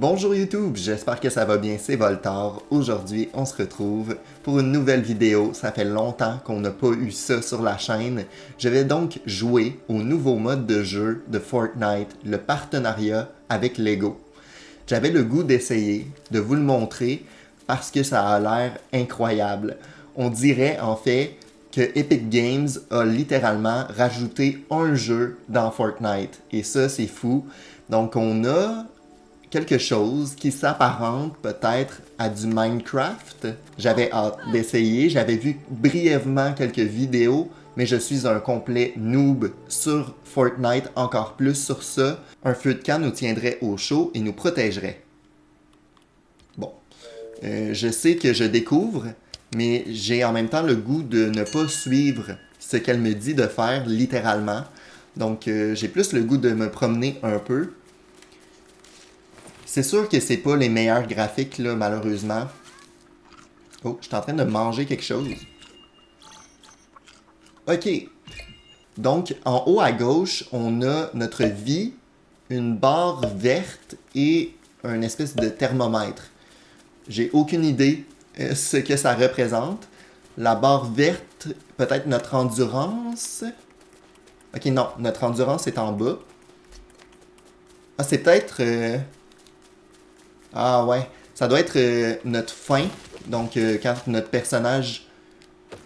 Bonjour YouTube, j'espère que ça va bien, c'est Voltar. Aujourd'hui, on se retrouve pour une nouvelle vidéo. Ça fait longtemps qu'on n'a pas eu ça sur la chaîne. Je vais donc jouer au nouveau mode de jeu de Fortnite, le partenariat avec Lego. J'avais le goût d'essayer, de vous le montrer, parce que ça a l'air incroyable. On dirait en fait que Epic Games a littéralement rajouté un jeu dans Fortnite. Et ça, c'est fou. Donc on a quelque chose qui s'apparente peut-être à du Minecraft. J'avais hâte d'essayer, j'avais vu brièvement quelques vidéos, mais je suis un complet noob sur Fortnite, encore plus sur ça. Un feu de camp nous tiendrait au chaud et nous protégerait. Bon, je sais que je découvre, mais j'ai en même temps le goût de ne pas suivre ce qu'elle me dit de faire littéralement. Donc j'ai plus le goût de me promener un peu. C'est sûr que c'est pas les meilleurs graphiques, là, malheureusement. Oh, je suis en train de manger quelque chose. Ok. Donc, en haut à gauche, on a notre vie, une barre verte et un espèce de thermomètre. J'ai aucune idée ce que ça représente. La barre verte, peut-être notre endurance. Ok, non, notre endurance est en bas. Ah, c'est peut-être... Ah ouais, ça doit être notre faim. Donc quand notre personnage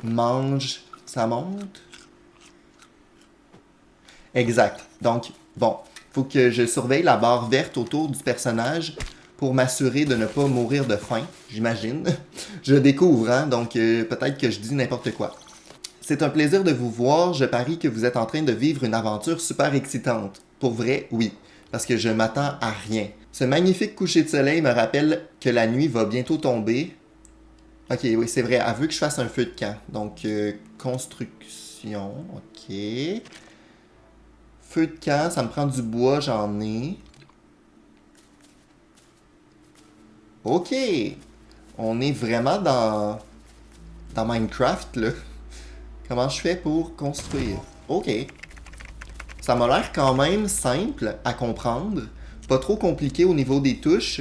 mange, ça monte. Exact. Donc bon, faut que je surveille la barre verte autour du personnage pour m'assurer de ne pas mourir de faim, j'imagine. Je découvre, hein, donc peut-être que je dis n'importe quoi. C'est un plaisir de vous voir, je parie que vous êtes en train de vivre une aventure super excitante. Pour vrai, oui, parce que je m'attends à rien. Ce magnifique coucher de soleil me rappelle que la nuit va bientôt tomber. Ok, oui, c'est vrai, elle veut que je fasse un feu de camp. Donc, construction, ok. Feu de camp, ça me prend du bois, j'en ai. Ok, on est vraiment dans Minecraft, là. Comment je fais pour construire? Ok. Ça m'a l'air quand même simple à comprendre, pas trop compliqué au niveau des touches.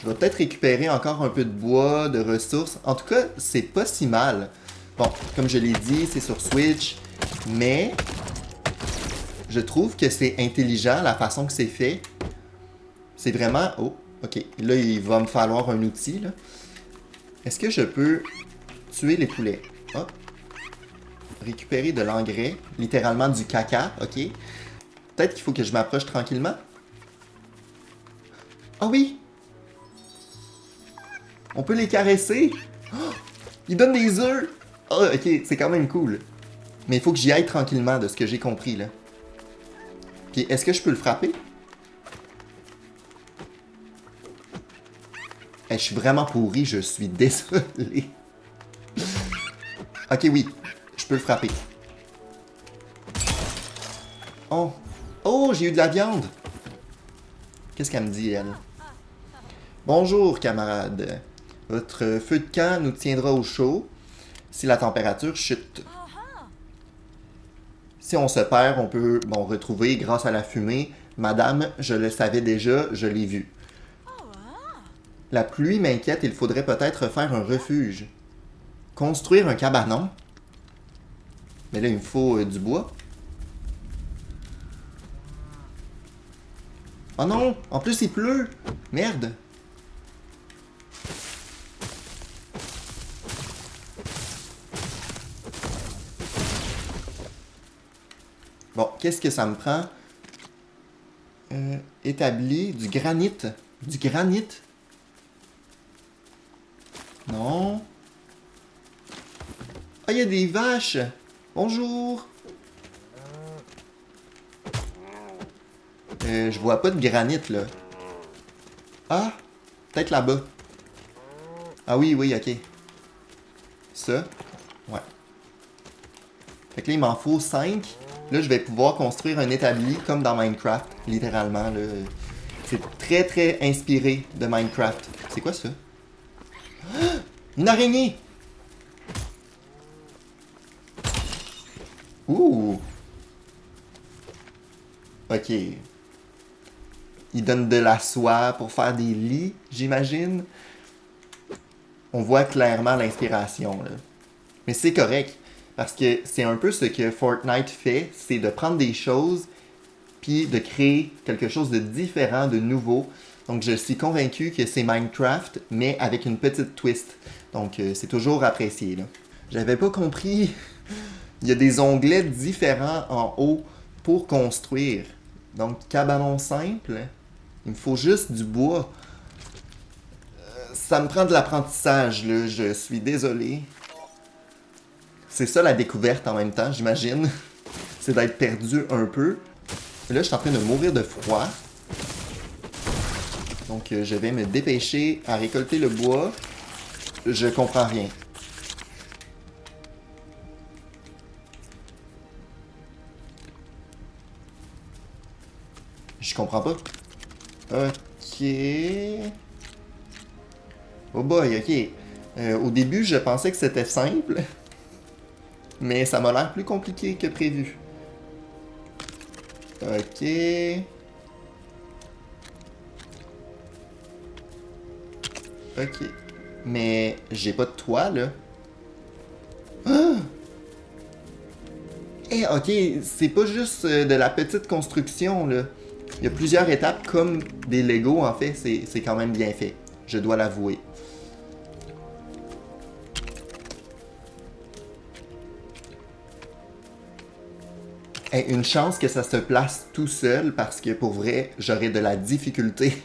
Je vais peut-être récupérer encore un peu de bois, de ressources. En tout cas, c'est pas si mal. Bon, comme je l'ai dit, c'est sur Switch, mais je trouve que c'est intelligent la façon que c'est fait. C'est vraiment... Oh, ok. Là, il va me falloir un outil, là. Est-ce que je peux tuer les poulets? Oh. Récupérer de l'engrais, littéralement du caca, ok. Peut-être qu'il faut que je m'approche tranquillement. Ah oui! On peut les caresser! Oh! Ils donnent des œufs! Oh, ok, c'est quand même cool. Mais il faut que j'y aille tranquillement, de ce que j'ai compris, là. Puis, est-ce que je peux le frapper? Je suis vraiment pourri, je suis désolé. Ok, oui, je peux le frapper. Oh! Oh, j'ai eu de la viande! Qu'est-ce qu'elle me dit, elle? Bonjour, camarade. Votre feu de camp nous tiendra au chaud si la température chute. Si on se perd, on peut retrouver grâce à la fumée. Madame, je le savais déjà, je l'ai vu. La pluie m'inquiète, il faudrait peut-être faire un refuge. Construire un cabanon. Mais là, il me faut du bois. Oh non! En plus, il pleut! Merde! Bon, qu'est-ce que ça me prend? Établi du granit. Du granit? Non. Ah, il y a des vaches! Bonjour! Je vois pas de granit, là. Ah! Peut-être là-bas. Ah oui, oui, ok. Ça? Ouais. Fait que là, il m'en faut 5. Là, je vais pouvoir construire un établi comme dans Minecraft, littéralement. Là. C'est très, très inspiré de Minecraft. C'est quoi ça? Ah! Une araignée! Ouh! Ok. Ils donnent de la soie pour faire des lits, j'imagine. On voit clairement l'inspiration, là. Mais c'est correct, parce que c'est un peu ce que Fortnite fait, c'est de prendre des choses, puis de créer quelque chose de différent, de nouveau. Donc je suis convaincu que c'est Minecraft, mais avec une petite twist. Donc c'est toujours apprécié, là. J'avais pas compris. Il y a des onglets différents en haut pour construire. Donc cabanon simple, il me faut juste du bois. Ça me prend de l'apprentissage, là, je suis désolé. C'est ça la découverte en même temps, j'imagine. C'est d'être perdu un peu. Et là, je suis en train de mourir de froid. Donc, je vais me dépêcher à récolter le bois. Je comprends rien. Je comprends pas. Ok. Oh boy, ok. Au début, je pensais que c'était simple. Mais ça m'a l'air plus compliqué que prévu. Ok. Ok. Mais j'ai pas de toit, là. Ah! Eh, ok, c'est pas juste de la petite construction, là. Il y a plusieurs étapes, comme des Lego, en fait. C'est quand même bien fait. Je dois l'avouer. Hey, une chance que ça se place tout seul, parce que pour vrai, j'aurais de la difficulté.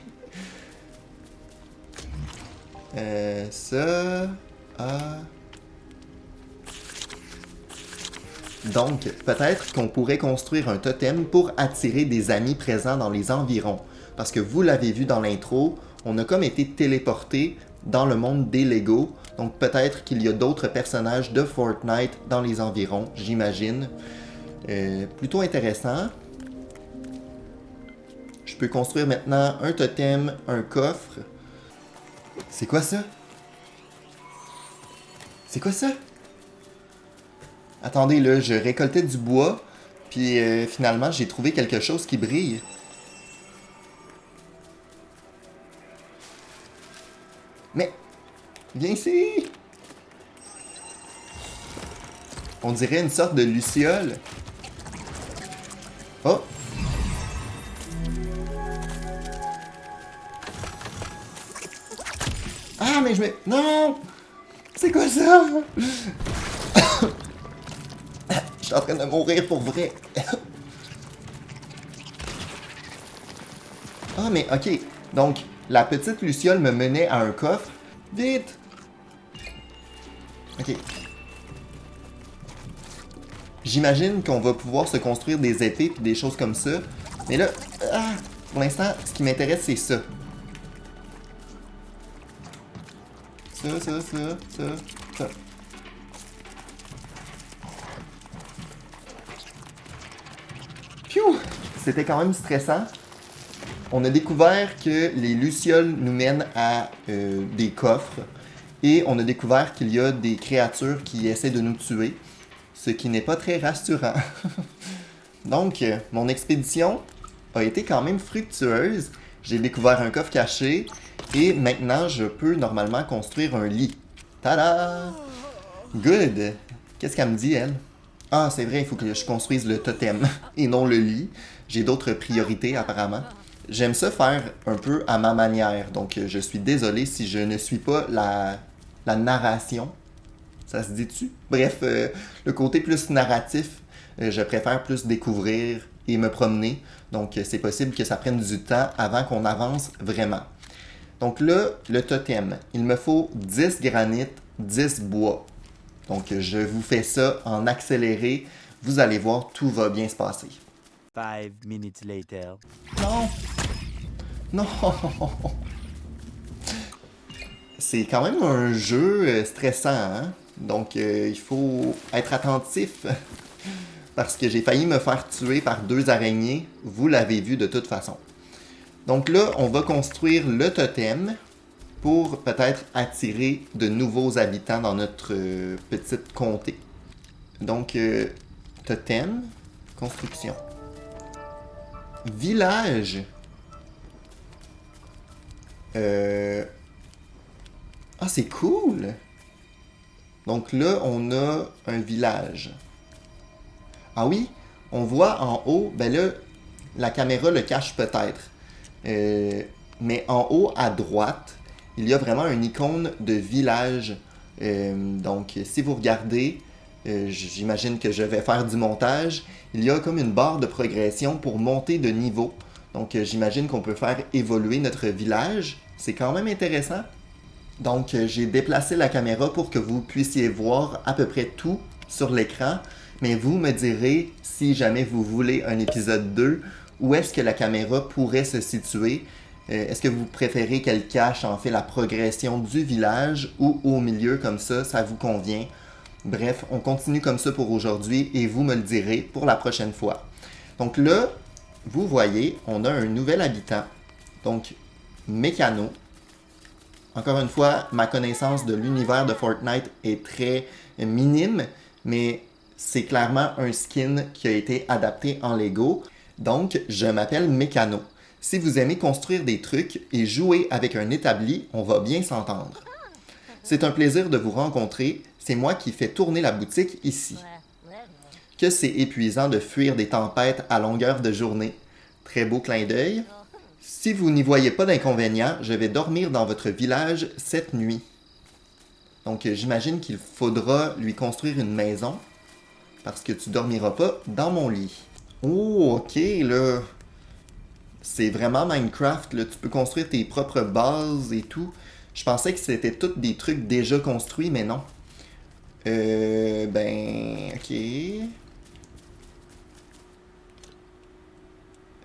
Ça... Ah... Donc, peut-être qu'on pourrait construire un totem pour attirer des amis présents dans les environs. Parce que vous l'avez vu dans l'intro, on a comme été téléporté dans le monde des Lego. Donc peut-être qu'il y a d'autres personnages de Fortnite dans les environs, j'imagine. Plutôt intéressant. Je peux construire maintenant un totem, un coffre. C'est quoi ça? C'est quoi ça? Attendez, là, je récoltais du bois, puis finalement, j'ai trouvé quelque chose qui brille. Mais, viens ici! On dirait une sorte de luciole. Oh! Ah, mais je mets... Non! C'est quoi ça? Je suis en train de mourir pour vrai. Ah, mais ok. Donc, la petite luciole me menait à un coffre. Vite! Ok. J'imagine qu'on va pouvoir se construire des épées et des choses comme ça. Mais là, pour l'instant, ce qui m'intéresse, c'est ça. Ça. Pfiou! C'était quand même stressant. On a découvert que les lucioles nous mènent à des coffres. Et on a découvert qu'il y a des créatures qui essaient de nous tuer. Ce qui n'est pas très rassurant. Donc, mon expédition a été quand même fructueuse. J'ai découvert un coffre caché. Et maintenant, je peux normalement construire un lit. Tada! Good! Qu'est-ce qu'elle me dit, elle? Ah, c'est vrai, il faut que je construise le totem et non le lit. J'ai d'autres priorités, apparemment. J'aime ça faire un peu à ma manière. Donc, je suis désolé si je ne suis pas la narration. Ça se dit-tu? Bref, le côté plus narratif, je préfère plus découvrir et me promener. Donc, c'est possible que ça prenne du temps avant qu'on avance vraiment. Donc là, le totem, il me faut 10 granit, 10 bois. Donc, je vous fais ça en accéléré. Vous allez voir, tout va bien se passer. 5 minutes later. Non! Non! C'est quand même un jeu stressant, hein? Donc, il faut être attentif. Parce que j'ai failli me faire tuer par 2 araignées. Vous l'avez vu de toute façon. Donc là, on va construire le totem pour peut-être attirer de nouveaux habitants dans notre petite comté. Donc, totem, construction. Village. Ah, c'est cool! Donc là, on a un village. Ah oui, on voit en haut, ben là, la caméra le cache peut-être. Mais en haut à droite, il y a vraiment une icône de village. Donc, si vous regardez, j'imagine que je vais faire du montage, il y a comme une barre de progression pour monter de niveau. Donc, j'imagine qu'on peut faire évoluer notre village. C'est quand même intéressant. Donc, j'ai déplacé la caméra pour que vous puissiez voir à peu près tout sur l'écran. Mais vous me direz, si jamais vous voulez un épisode 2, où est-ce que la caméra pourrait se situer. Est-ce que vous préférez qu'elle cache en fait la progression du village ou au milieu comme ça vous convient? Bref, on continue comme ça pour aujourd'hui et vous me le direz pour la prochaine fois. Donc là, vous voyez, on a un nouvel habitant. Donc, Mécano. Encore une fois, ma connaissance de l'univers de Fortnite est très minime, mais c'est clairement un skin qui a été adapté en Lego. Donc, je m'appelle Mécano. Si vous aimez construire des trucs et jouer avec un établi, on va bien s'entendre. C'est un plaisir de vous rencontrer. C'est moi qui fais tourner la boutique ici. Que c'est épuisant de fuir des tempêtes à longueur de journée. Très beau clin d'œil. Si vous n'y voyez pas d'inconvénient, je vais dormir dans votre village cette nuit. Donc, j'imagine qu'il faudra lui construire une maison parce que tu dormiras pas dans mon lit. Oh, ok, là. C'est vraiment Minecraft, là. Tu peux construire tes propres bases et tout. Je pensais que c'était tous des trucs déjà construits, mais non. Ok.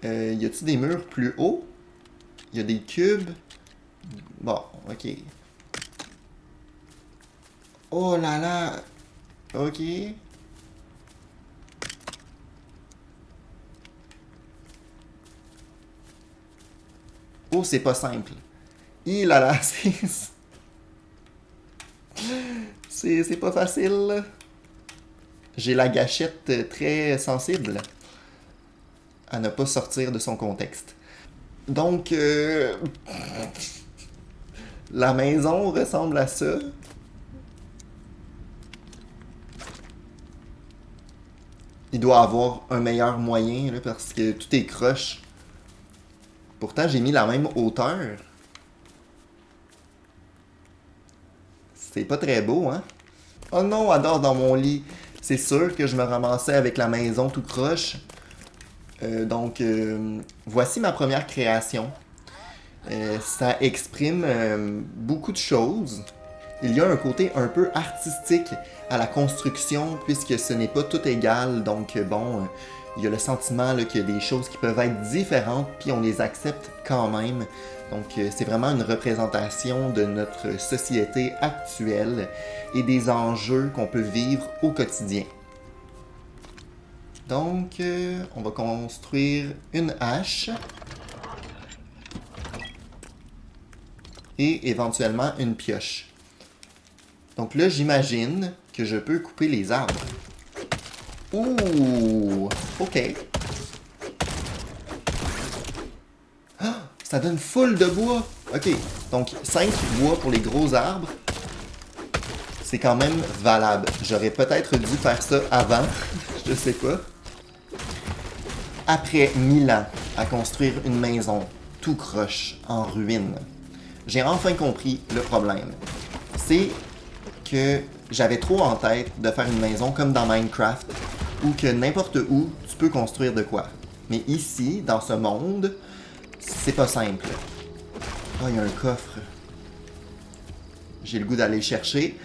Y a-tu des murs plus hauts? Y a des cubes? Bon, ok. Oh là là! Ok. Oh, c'est pas simple. Il là là, c'est pas facile. J'ai la gâchette très sensible à ne pas sortir de son contexte. Donc, la maison ressemble à ça. Il doit avoir un meilleur moyen là, parce que tout est croche. Pourtant, j'ai mis la même hauteur. C'est pas très beau, hein? Oh non, adore dans mon lit. C'est sûr que je me ramassais avec la maison tout croche. Donc, voici ma première création. Ça exprime beaucoup de choses. Il y a un côté un peu artistique à la construction puisque ce n'est pas tout égal. Donc, bon, il y a le sentiment qu'il y a des choses qui peuvent être différentes puis on les accepte quand même. Donc, c'est vraiment une représentation de notre société actuelle et des enjeux qu'on peut vivre au quotidien. Donc, on va construire une hache et éventuellement une pioche. Donc là, j'imagine que je peux couper les arbres. Ouh! Ok. Ah, ça donne full de bois. Ok, donc 5 bois pour les gros arbres. C'est quand même valable. J'aurais peut-être dû faire ça avant. Je sais pas. Après 1000 ans à construire une maison tout croche, en ruine, j'ai enfin compris le problème. C'est que j'avais trop en tête de faire une maison comme dans Minecraft, où que n'importe où, tu peux construire de quoi. Mais ici, dans ce monde, c'est pas simple. Ah, il y a un coffre. J'ai le goût d'aller le chercher.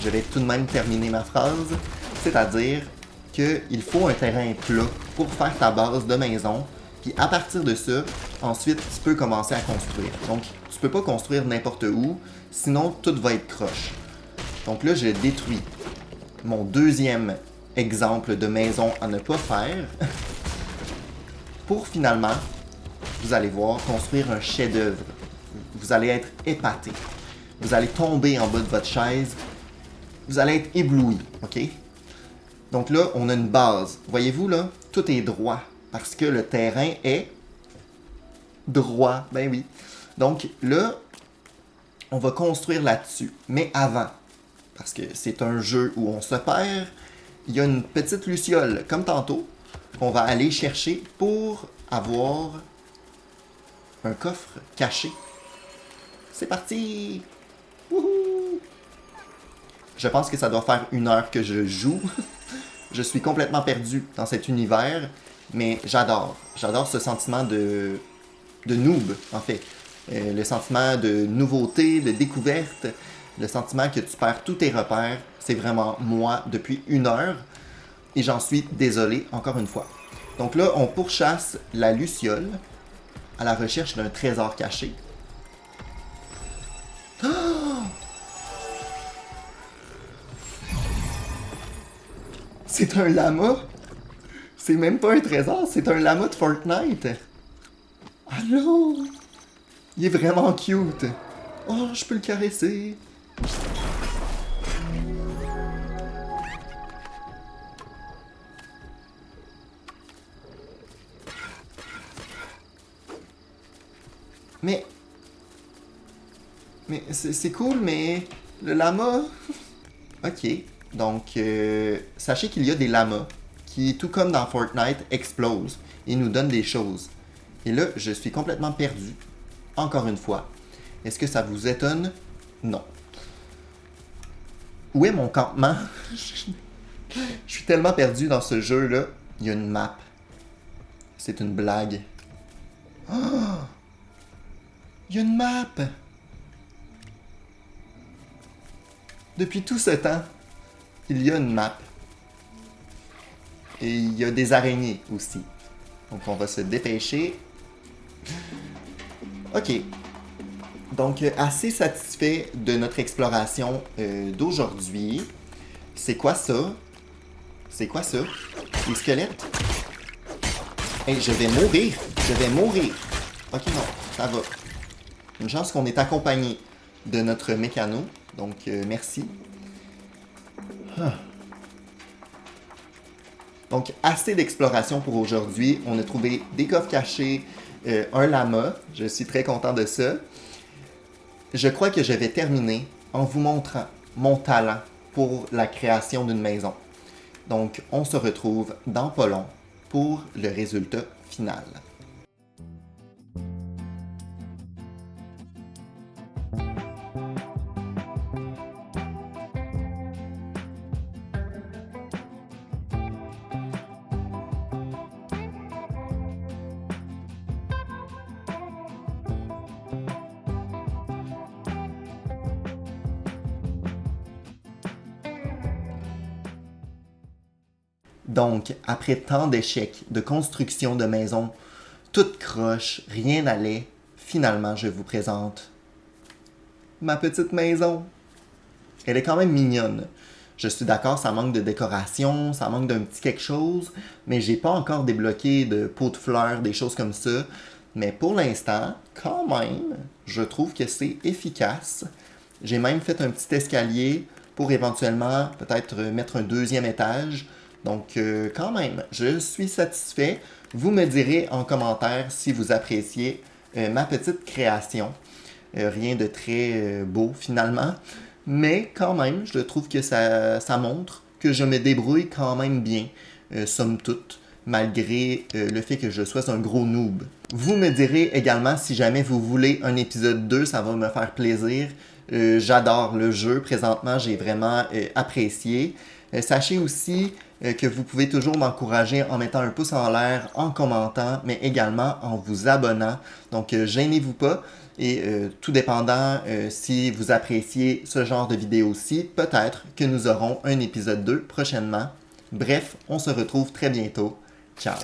Je vais tout de même terminer ma phrase. C'est-à-dire qu'il faut un terrain plat pour faire ta base de maison. Puis à partir de ça, ensuite, tu peux commencer à construire. Donc, tu peux pas construire n'importe où, sinon tout va être croche. Donc là, je détruis mon deuxième exemple de maison à ne pas faire pour finalement, vous allez voir, construire un chef-d'œuvre. Vous allez être épaté. Vous allez tomber en bas de votre chaise. Vous allez être ébloui, ok? Donc là, on a une base. Voyez-vous là, tout est droit parce que le terrain est droit. Ben oui. Donc là, on va construire là-dessus. Mais avant, parce que c'est un jeu où on se perd, il y a une petite luciole, comme tantôt, qu'on va aller chercher pour avoir un coffre caché. C'est parti! Wouhou! Je pense que ça doit faire 1 heure que je joue. Je suis complètement perdu dans cet univers, mais j'adore. J'adore ce sentiment de noob, en fait. Le sentiment de nouveauté, de découverte, le sentiment que tu perds tous tes repères. C'est vraiment moi depuis 1 heure et j'en suis désolé encore une fois. Donc là, on pourchasse la luciole à la recherche d'un trésor caché. Oh! C'est un lama. C'est même pas un trésor, c'est un lama de Fortnite. Allô? Il est vraiment cute. Oh, je peux le caresser. Mais c'est cool, mais le lama... Ok, donc sachez qu'il y a des lamas qui, tout comme dans Fortnite, explosent et nous donnent des choses. Et là, je suis complètement perdu. Encore une fois. Est-ce que ça vous étonne? Non. Où est mon campement? Je suis tellement perdu dans ce jeu-là. Il y a une map. C'est une blague. Oh! Il y a une map! Depuis tout ce temps, il y a une map. Et il y a des araignées aussi. Donc on va se dépêcher. Ok. Donc assez satisfait de notre exploration d'aujourd'hui. C'est quoi ça? C'est quoi ça? Les squelettes? Hey, je vais mourir! Je vais mourir! Ok, non, ça va. Une chance qu'on est accompagné de notre mécano. Donc, merci. Ah. Donc, assez d'exploration pour aujourd'hui. On a trouvé des coffres cachés, un lama. Je suis très content de ça. Je crois que je vais terminer en vous montrant mon talent pour la création d'une maison. Donc, on se retrouve dans pas long pour le résultat final. Donc, après tant d'échecs, de construction de maisons, toutes croches, rien n'allait, finalement, je vous présente ma petite maison. Elle est quand même mignonne. Je suis d'accord, ça manque de décoration, ça manque d'un petit quelque chose, mais j'ai pas encore débloqué de pots de fleurs, des choses comme ça. Mais pour l'instant, quand même, je trouve que c'est efficace. J'ai même fait un petit escalier pour éventuellement peut-être mettre un 2e étage. Donc, quand même, je suis satisfait. Vous me direz en commentaire si vous appréciez ma petite création. Rien de très beau finalement. Mais quand même, je trouve que ça montre que je me débrouille quand même bien, somme toute, malgré le fait que je sois un gros noob. Vous me direz également si jamais vous voulez un épisode 2, ça va me faire plaisir. J'adore le jeu, présentement j'ai vraiment apprécié. Sachez aussi que vous pouvez toujours m'encourager en mettant un pouce en l'air, en commentant, mais également en vous abonnant. Donc gênez-vous pas. Et tout dépendant si vous appréciez ce genre de vidéo-ci, peut-être que nous aurons un épisode 2 prochainement. Bref, on se retrouve très bientôt. Ciao!